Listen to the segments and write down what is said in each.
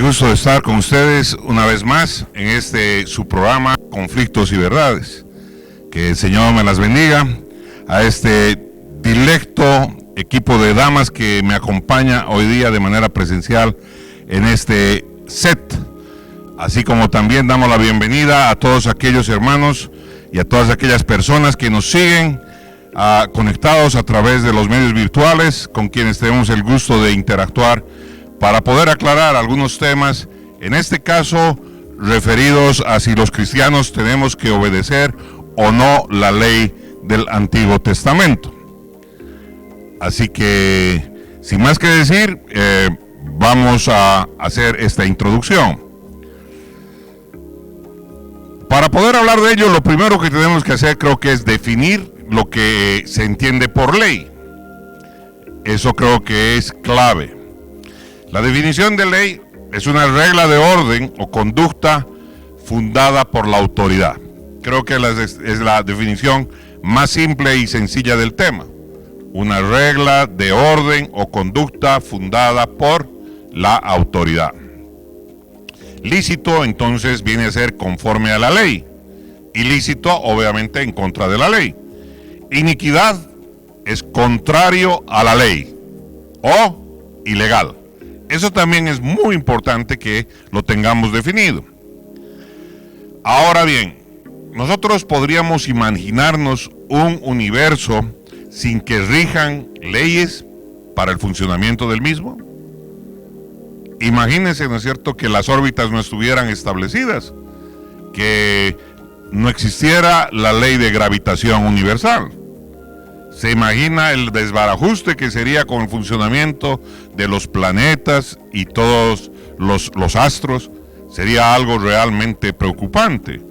gusto de estar con ustedes una vez más en su programa Conflictos y Verdades. Que el Señor me las bendiga. A este dilecto equipo de damas que me acompaña hoy día de manera presencial en este set. Así como también damos la bienvenida a todos aquellos hermanos y a todas aquellas personas que nos siguen conectados a través de los medios virtuales, con quienes tenemos el gusto de interactuar para poder aclarar algunos temas, en este caso referidos a si los cristianos tenemos que obedecer o no la ley del Antiguo Testamento. Así que, sin más que decir, vamos a hacer esta introducción. Para poder hablar de ello, lo primero que tenemos que hacer creo que es definir lo que se entiende por ley. Eso creo que es clave. La definición de ley es una regla de orden o conducta fundada por la autoridad. Creo que es la definición más simple y sencilla del tema. Una regla de orden o conducta fundada por la autoridad. Lícito, entonces, viene a ser conforme a la ley. Ilícito, obviamente, en contra de la ley. Iniquidad es contrario a la ley o ilegal. Eso también es muy importante que lo tengamos definido. Ahora bien, nosotros podríamos imaginarnos un universo sin que rijan leyes para el funcionamiento del mismo. Imagínense, ¿no es cierto?, que las órbitas no estuvieran establecidas, que no existiera la ley de gravitación universal. Se imagina el desbarajuste que sería con el funcionamiento de los planetas y todos los astros. Sería algo realmente preocupante.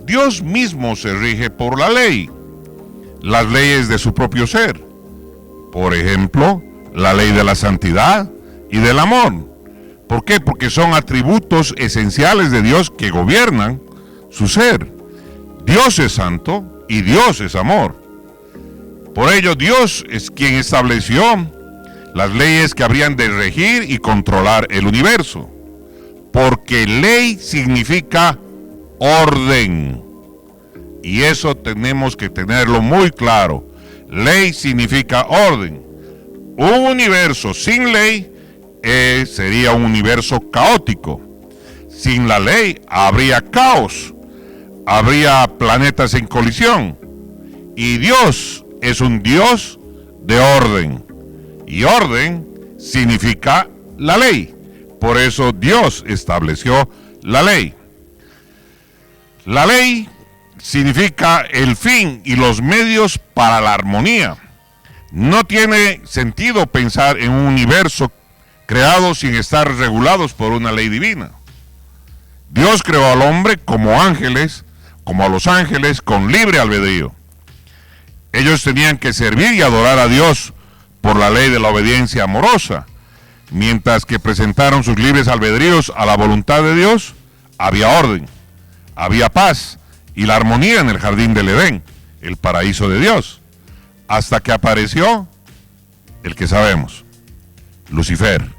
Dios mismo se rige por la ley, las leyes de su propio ser. Por ejemplo, la ley de la santidad y del amor. ¿Por qué? Porque son atributos esenciales de Dios que gobiernan su ser. Dios es santo y Dios es amor. Por ello, Dios es quien estableció las leyes que habrían de regir y controlar el universo. Porque ley significa orden. Y eso tenemos que tenerlo muy claro. Ley significa orden. Un universo sin ley sería un universo caótico. Sin la ley habría caos. Habría planetas en colisión. Y Dios es un Dios de orden. Y orden significa la ley. Por eso Dios estableció la ley. La ley significa el fin y los medios para la armonía. No tiene sentido pensar en un universo creado sin estar regulados por una ley divina. Dios creó al hombre como ángeles, como a los ángeles, con libre albedrío. Ellos tenían que servir y adorar a Dios por la ley de la obediencia amorosa. Mientras que presentaron sus libres albedríos a la voluntad de Dios, había orden, había paz y la armonía en el jardín del Edén, el paraíso de Dios. Hasta que apareció el que sabemos, Lucifer,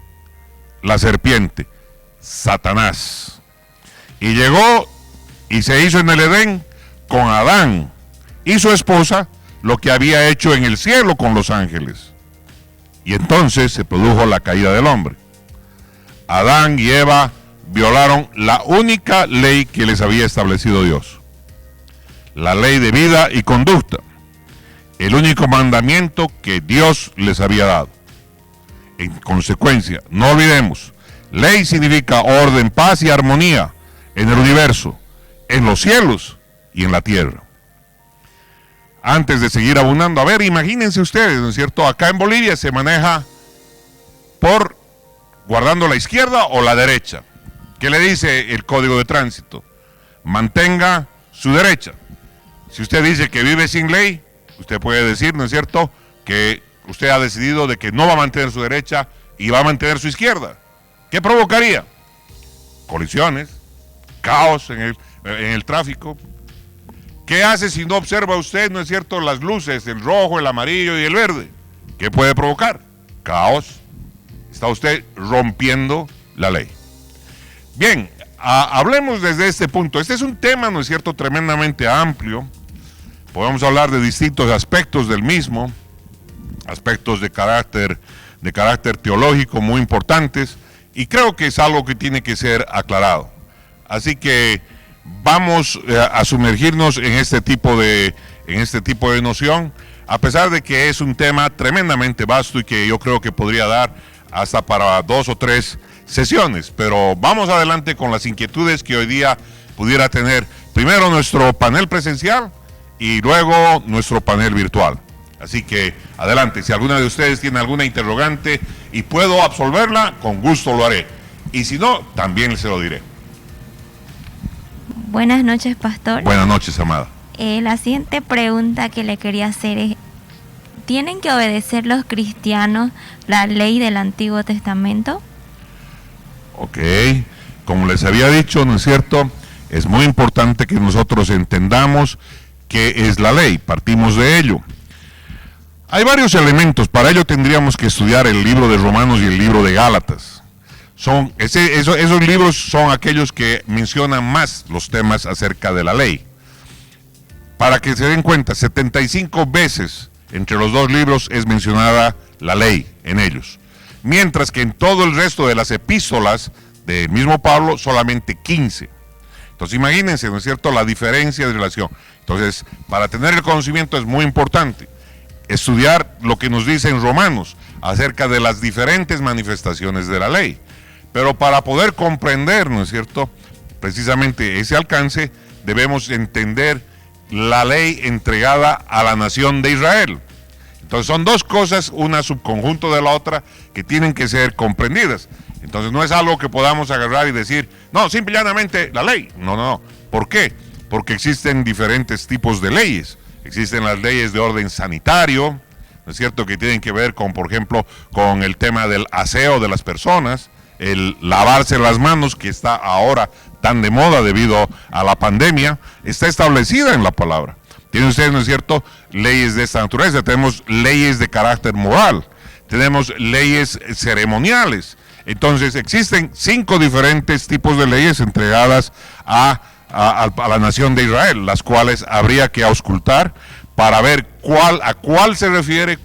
la serpiente, Satanás. Y llegó y se hizo en el Edén con Adán y su esposa lo que había hecho en el cielo con los ángeles. Y entonces se produjo la caída del hombre. Adán y Eva violaron la única ley que les había establecido Dios. La ley de vida y conducta. El único mandamiento que Dios les había dado. En consecuencia, no olvidemos, ley significa orden, paz y armonía en el universo, en los cielos y en la tierra. Antes de seguir abundando, a ver, imagínense ustedes, ¿no es cierto? Acá en Bolivia se maneja por guardando la izquierda o la derecha. ¿Qué le dice el código de tránsito? Mantenga su derecha. Si usted dice que vive sin ley, usted puede decir, ¿no es cierto?, que usted ha decidido de que no va a mantener su derecha y va a mantener su izquierda. ¿Qué provocaría? Colisiones, caos en el tráfico. ¿Qué hace si no observa usted, no es cierto, las luces, el rojo, el amarillo y el verde? ¿Qué puede provocar? Caos. Está usted rompiendo la ley. Bien, hablemos desde este punto. Este es un tema, ¿no es cierto?, tremendamente amplio. Podemos hablar de distintos aspectos del mismo, aspectos de carácter teológico muy importantes, y creo que es algo que tiene que ser aclarado. Así que vamos a sumergirnos en este tipo de noción, a pesar de que es un tema tremendamente vasto y que yo creo que podría dar hasta para 2 o 3 sesiones, pero vamos adelante con las inquietudes que hoy día pudiera tener primero nuestro panel presencial y luego nuestro panel virtual. Así que adelante, si alguna de ustedes tiene alguna interrogante y puedo absolverla, con gusto lo haré, y si no, también se lo diré. Buenas noches, pastor. Buenas noches, amada. La siguiente pregunta que le quería hacer es, ¿tienen que obedecer los cristianos la ley del Antiguo Testamento? Ok, como les había dicho, ¿no es cierto?, es muy importante que nosotros entendamos qué es la ley, partimos de ello. Hay varios elementos, para ello tendríamos que estudiar el libro de Romanos y el libro de Gálatas. Esos libros son aquellos que mencionan más los temas acerca de la ley. Para que se den cuenta, 75 veces entre los dos libros es mencionada la ley en ellos, mientras que en todo el resto de las epístolas del mismo Pablo solamente 15. Entonces imagínense, ¿no es cierto?, la diferencia de relación. Entonces, para tener el conocimiento es muy importante estudiar lo que nos dice en Romanos acerca de las diferentes manifestaciones de la ley. Pero para poder comprender, ¿no es cierto?, precisamente ese alcance, debemos entender la ley entregada a la nación de Israel. Entonces son dos cosas, una subconjunto de la otra, que tienen que ser comprendidas. Entonces no es algo que podamos agarrar y decir, no, simple y llanamente la ley. No. ¿Por qué? Porque existen diferentes tipos de leyes. Existen las leyes de orden sanitario, ¿no es cierto?, que tienen que ver con, por ejemplo, con el tema del aseo de las personas, el lavarse las manos, que está ahora tan de moda debido a la pandemia, está establecida en la palabra. Tienen ustedes, ¿no es cierto?, leyes de esta naturaleza. Tenemos leyes de carácter moral, tenemos leyes ceremoniales. Entonces existen 5 diferentes tipos de leyes entregadas a la nación de Israel, las cuales habría que auscultar para ver a cuál se refiere,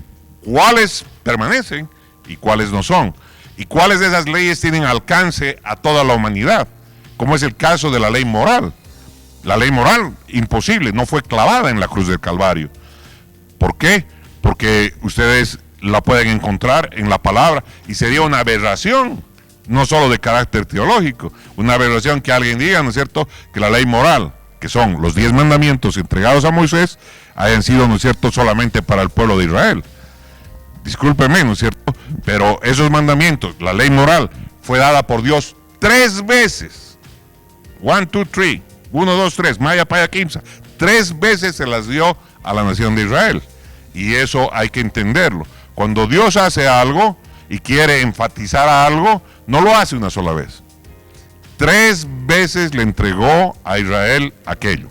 cuáles permanecen y cuáles no son, y cuáles de esas leyes tienen alcance a toda la humanidad, como es el caso de la ley moral. La ley moral, imposible, no fue clavada en la cruz del Calvario. ¿Por qué? Porque ustedes la pueden encontrar en la palabra, y sería una aberración, no solo de carácter teológico, una aberración que alguien diga, ¿no es cierto?, que la ley moral, que son los 10 mandamientos entregados a Moisés, hayan sido, ¿no es cierto?, solamente para el pueblo de Israel. Discúlpeme, ¿no es cierto?, pero esos mandamientos, la ley moral, fue dada por Dios 3 veces. 1, 2, 3, 1, 2, 3, Maya, Paya, Quimsa. 3 veces se las dio a la nación de Israel. Y eso hay que entenderlo. Cuando Dios hace algo y quiere enfatizar algo, no lo hace una sola vez. 3 veces le entregó a Israel aquello.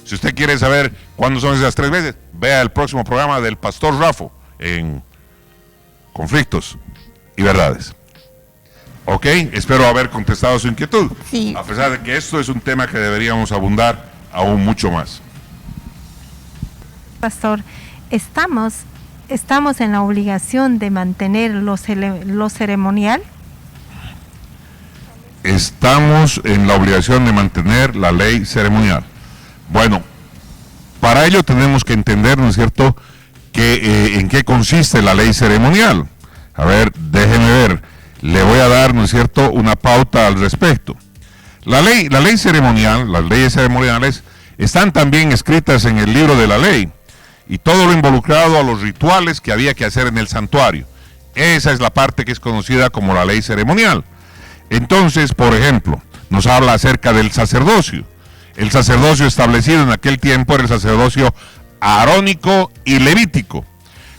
Si usted quiere saber cuándo son esas 3 veces, vea el próximo programa del pastor Rafo en Conflictos y Verdades. Ok, espero haber contestado su inquietud. Sí. A pesar de que esto es un tema que deberíamos abundar aún mucho más. Pastor, estamos en la obligación de mantener lo ceremonial. Estamos en la obligación de mantener la ley ceremonial. Bueno, para ello tenemos que entender, ¿no es cierto?, que, en qué consiste la ley ceremonial. A ver, déjeme ver, le voy a dar, ¿no es cierto?, una pauta al respecto. La ley ceremonial, las leyes ceremoniales, están también escritas en el libro de la ley, y todo lo involucrado a los rituales que había que hacer en el santuario. Esa es la parte que es conocida como la ley ceremonial. Entonces, por ejemplo, nos habla acerca del sacerdocio. El sacerdocio establecido en aquel tiempo era el sacerdocio arónico y levítico.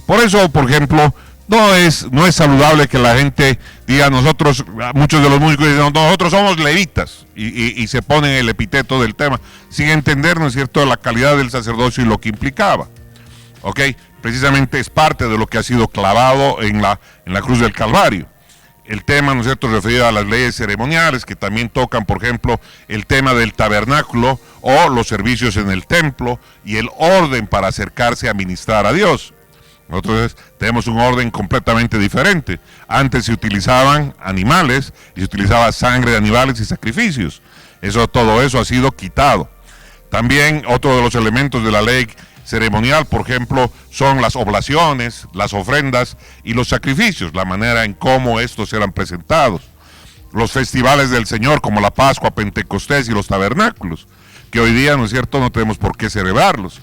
Por eso, por ejemplo, no es saludable que la gente diga, muchos de los músicos dicen, nosotros somos levitas, y se ponen el epíteto del tema, sin entender, ¿no es cierto?, la calidad del sacerdocio y lo que implicaba. Ok, precisamente es parte de lo que ha sido clavado en la cruz del Calvario. el tema, ¿no es cierto?, referido a las leyes ceremoniales, que también tocan, por ejemplo, el tema del tabernáculo o los servicios en el templo y el orden para acercarse a ministrar a Dios. Nosotros tenemos un orden completamente diferente. Antes se utilizaban animales y se utilizaba sangre de animales y sacrificios. Todo eso ha sido quitado. También otro de los elementos de la ley ceremonial, por ejemplo, son las oblaciones, las ofrendas y los sacrificios, la manera en cómo estos eran presentados. Los festivales del Señor, como la Pascua, Pentecostés y los tabernáculos, que hoy día, ¿no es cierto?, no tenemos por qué celebrarlos.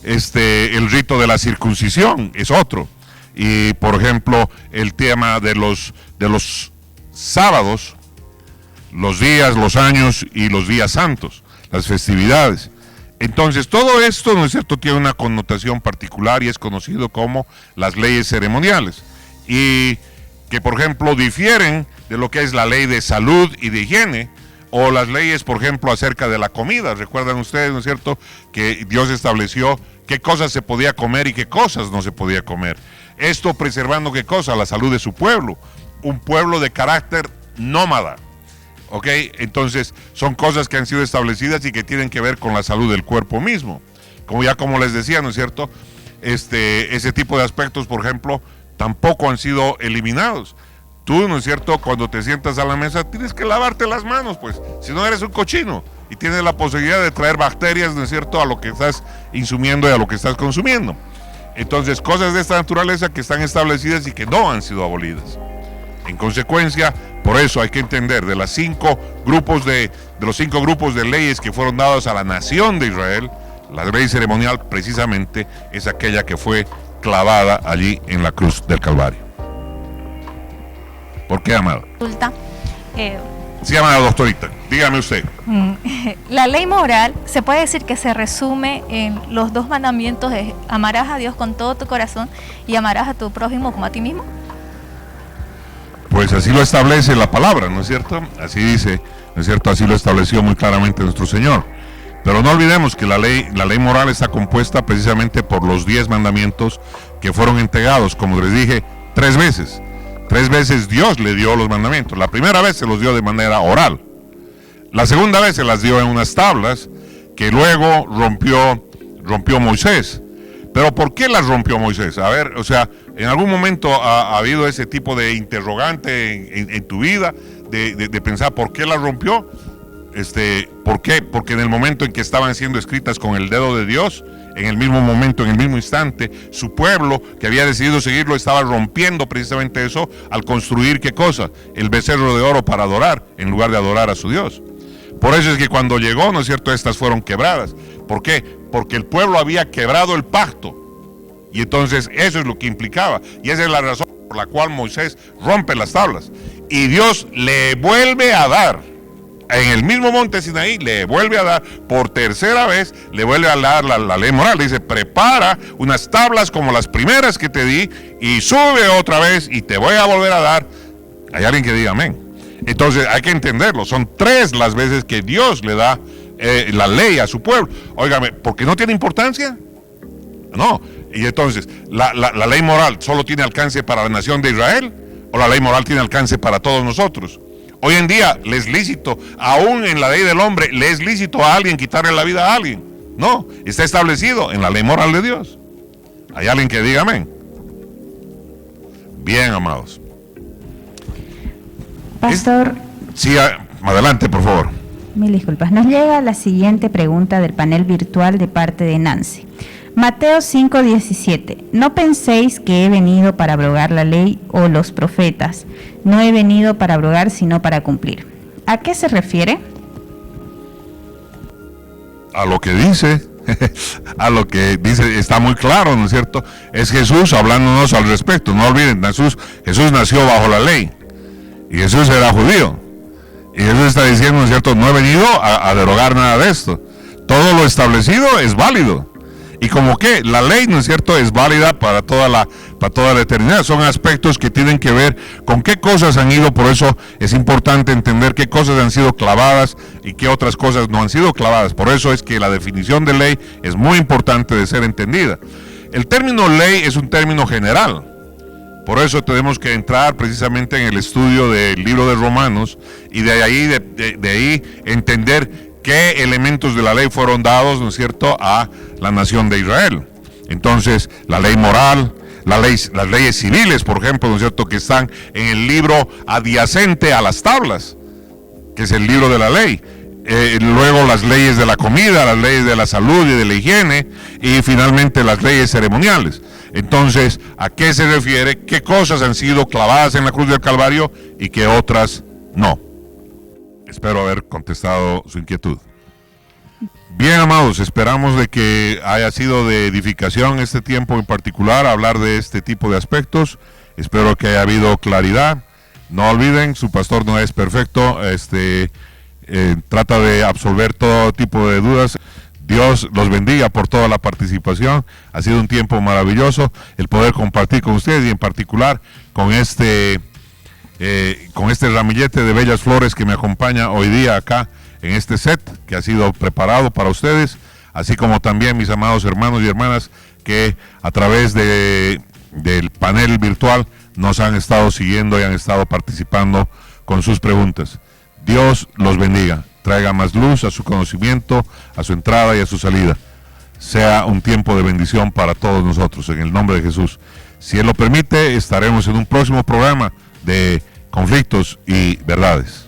El rito de la circuncisión es otro. Y, por ejemplo, el tema de los sábados, los días, los años y los días santos, las festividades. Entonces, todo esto, ¿no es cierto?, tiene una connotación particular y es conocido como las leyes ceremoniales. Y que, por ejemplo, difieren de lo que es la ley de salud y de higiene, o las leyes, por ejemplo, acerca de la comida. Recuerdan ustedes, ¿no es cierto?, que Dios estableció qué cosas se podía comer y qué cosas no se podía comer. Esto preservando qué cosa, la salud de su pueblo, un pueblo de carácter nómada. ¿Ok? Entonces, son cosas que han sido establecidas y que tienen que ver con la salud del cuerpo mismo. Como les decía, ¿no es cierto?, ese tipo de aspectos, por ejemplo, tampoco han sido eliminados. Tú, ¿no es cierto?, cuando te sientas a la mesa, tienes que lavarte las manos, pues, si no eres un cochino, y tienes la posibilidad de traer bacterias, ¿no es cierto?, a lo que estás insumiendo y a lo que estás consumiendo. Entonces, cosas de esta naturaleza que están establecidas y que no han sido abolidas. En consecuencia, por eso hay que entender, de los 5 grupos de leyes que fueron dados a la nación de Israel, la ley ceremonial precisamente es aquella que fue clavada allí en la cruz del Calvario. ¿Por qué, amado? Sí, amada doctorita, dígame usted. La ley moral se puede decir que se resume en los 2 mandamientos de amarás a Dios con todo tu corazón y amarás a tu prójimo como a ti mismo. Pues así lo establece la palabra, ¿no es cierto? Así dice, ¿no es cierto? Así lo estableció muy claramente nuestro Señor. Pero no olvidemos que la ley moral está compuesta precisamente por los 10 mandamientos que fueron entregados, como les dije, 3 veces. 3 veces Dios le dio los mandamientos. La primera vez se los dio de manera oral. La segunda vez se las dio en unas tablas que luego rompió Moisés. Pero ¿por qué las rompió Moisés? A ver, o sea, ¿en algún momento ha habido ese tipo de interrogante en tu vida de pensar por qué las rompió? ¿Por qué? Porque en el momento en que estaban siendo escritas con el dedo de Dios, en el mismo momento, en el mismo instante, su pueblo que había decidido seguirlo estaba rompiendo precisamente eso al construir ¿qué cosa? El becerro de oro para adorar, en lugar de adorar a su Dios. Por eso es que cuando llegó, ¿no es cierto?, estas fueron quebradas. ¿Por qué? Porque el pueblo había quebrado el pacto. Y entonces eso es lo que implicaba. Y esa es la razón por la cual Moisés rompe las tablas. Y Dios le vuelve a dar. En el mismo monte Sinaí le vuelve a dar, por tercera vez, le vuelve a dar la ley moral. Le dice, prepara unas tablas como las primeras que te di y sube otra vez y te voy a volver a dar. Hay alguien que diga amén. Entonces hay que entenderlo, son 3 las veces que Dios le da la ley a su pueblo. Óigame, ¿por qué no tiene importancia? No. Y entonces, ¿la ley moral solo tiene alcance para la nación de Israel? ¿O la ley moral tiene alcance para todos nosotros? Hoy en día le es lícito, aún en la ley del hombre, le es lícito a alguien quitarle la vida a alguien. No, está establecido en la ley moral de Dios. ¿Hay alguien que diga amén? Bien, amados. Pastor. Sí, adelante, por favor. Mil disculpas. Nos llega la siguiente pregunta del panel virtual de parte de Nancy. Mateo 5:17. No penséis que he venido para abrogar la ley o los profetas. No he venido para abrogar, sino para cumplir. ¿A qué se refiere? A lo que dice, a lo que dice, está muy claro, ¿no es cierto? Es Jesús hablándonos al respecto. No olviden, Jesús nació bajo la ley y Jesús era judío. Y Jesús está diciendo, ¿no es cierto? No he venido a derogar nada de esto. Todo lo establecido es válido. Y como que la ley, ¿no es cierto?, es válida para toda la eternidad. Son aspectos que tienen que ver con qué cosas han ido, por eso es importante entender qué cosas han sido clavadas y qué otras cosas no han sido clavadas. Por eso es que la definición de ley es muy importante de ser entendida. El término ley es un término general. Por eso tenemos que entrar precisamente en el estudio del libro de Romanos y de ahí entender qué elementos de la ley fueron dados, ¿no es cierto?, a la nación de Israel. Entonces, la ley moral, las leyes civiles, por ejemplo, ¿no es cierto?, que están en el libro adyacente a las tablas, que es el libro de la ley. Luego las leyes de la comida, las leyes de la salud y de la higiene, y finalmente las leyes ceremoniales. Entonces, ¿a qué se refiere? ¿Qué cosas han sido clavadas en la cruz del Calvario y qué otras no? Espero haber contestado su inquietud. Bien, amados, esperamos de que haya sido de edificación este tiempo en particular, hablar de este tipo de aspectos. Espero que haya habido claridad. No olviden, su pastor no es perfecto, trata de absolver todo tipo de dudas. Dios los bendiga por toda la participación. Ha sido un tiempo maravilloso el poder compartir con ustedes y en particular con este ramillete de bellas flores que me acompaña hoy día acá en este set que ha sido preparado para ustedes, así como también mis amados hermanos y hermanas que a través del panel virtual nos han estado siguiendo y han estado participando con sus preguntas. Dios los bendiga, traiga más luz a su conocimiento, a su entrada y a su salida. Sea un tiempo de bendición para todos nosotros, en el nombre de Jesús. Si Él lo permite, estaremos en un próximo programa de Conflictos y Verdades.